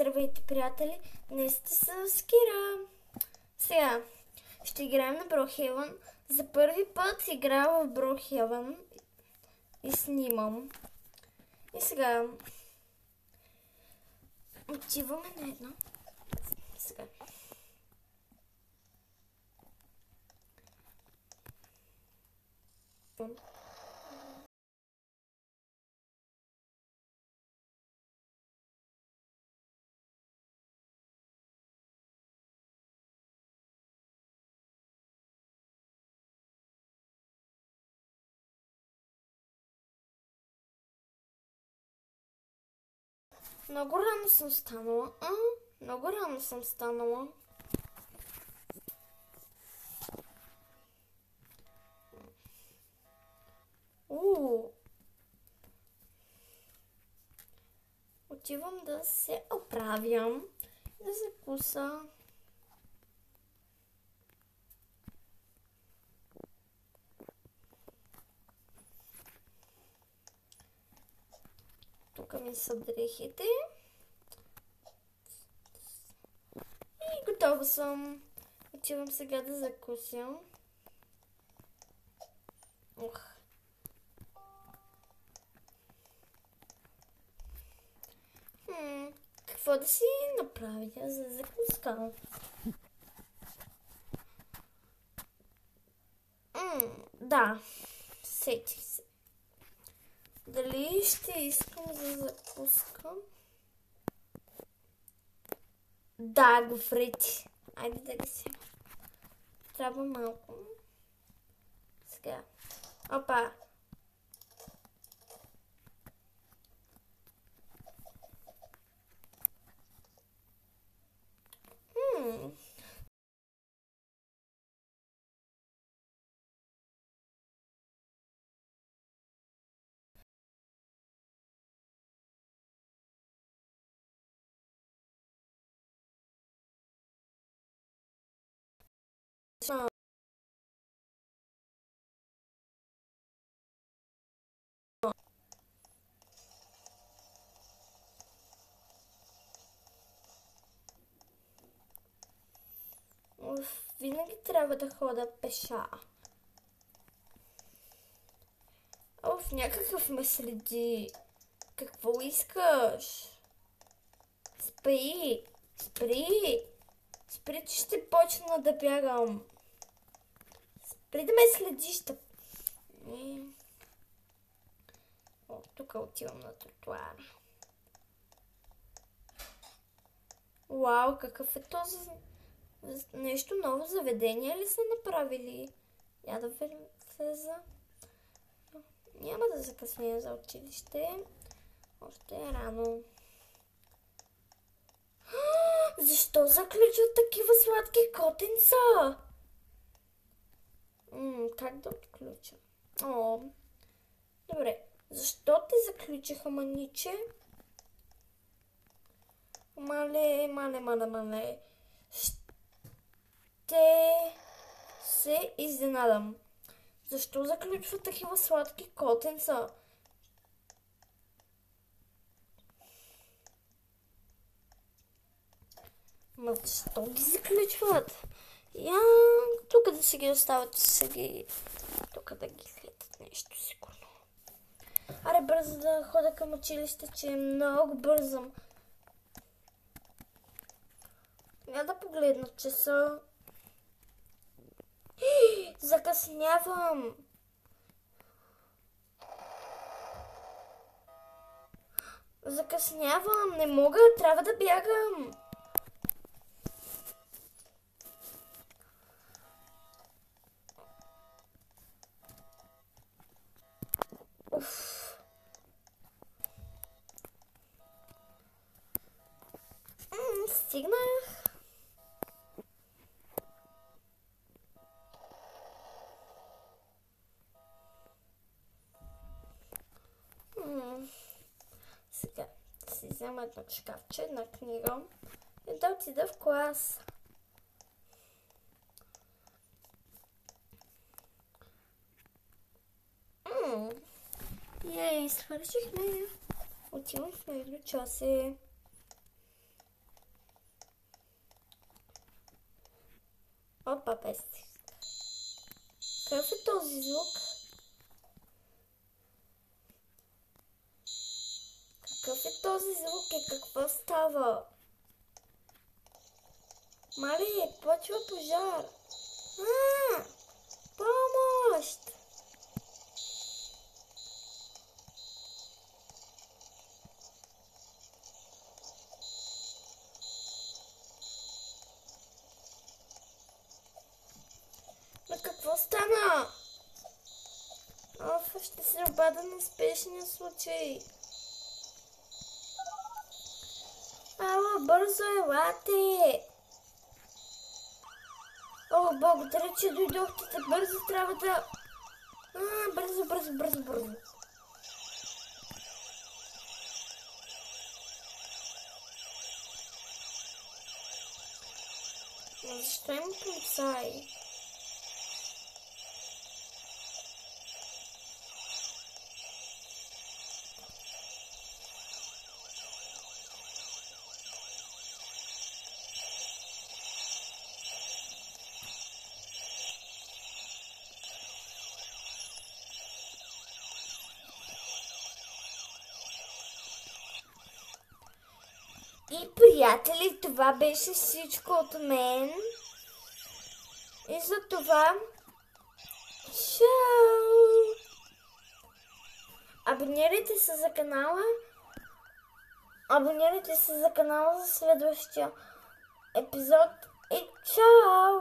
Здравейте, приятели! Днес сте с Кира. Сега ще играем на Brookhaven. За първи път играя в Brookhaven и снимам. И сега отиваме на едно. Сега. Много рано съм станала. Много рано съм станала. Отивам да се оправям, да закуса. Тук ми са дрехите. И готова съм. Отивам сега да закуся. Какво да си направя за закуска? Да, сетих се. Дали ще искам за закуска? Да, гофрити. Айде да ги си. Трябва малко. Сега. Опа. Винаги трябва да хода пеша. Някакъв ме следи. Какво искаш? Спри! Спри! Спри, че ще почна да бягам. Спри да ме следиш. Тук отивам на тротуара. Вау, какъв е този... Нещо ново заведение ли са направили? Я да влеза. Няма да закъснея за училище. Още е рано. Защо заключват такива сладки котенца? Как да отключа? Добре. Защо те заключиха, маниче? Мале. Ще се изненадам. Защо заключват такива сладки котенца? Защо ги заключват? Тук да си ги оставят, тук да ги гледат нещо сигурно. Аре, бързо да хода към училище, че много бързам. Я да погледна часа. Закъснявам. Не мога, трябва да бягам. Стигнах. Сега да си взема едно шкафче, една книга и да отида в клас. Свършихме. Отивам в 2 часа. Папа пести. Какъв е този звук? Какъв е този звук и какво става? Мали, почва пожар. Помощ! Но какво стана? Ще се обада на спешния случай. Ало, бързо елате! О, благодаря, че дойдохте. Бързо трябва да... Бързо. Но защо има полицаи? И, приятели, това беше всичко от мен. И за това... Чао! Абонирайте се за канала. Абонирайте се за канала за следващия епизод. И чао!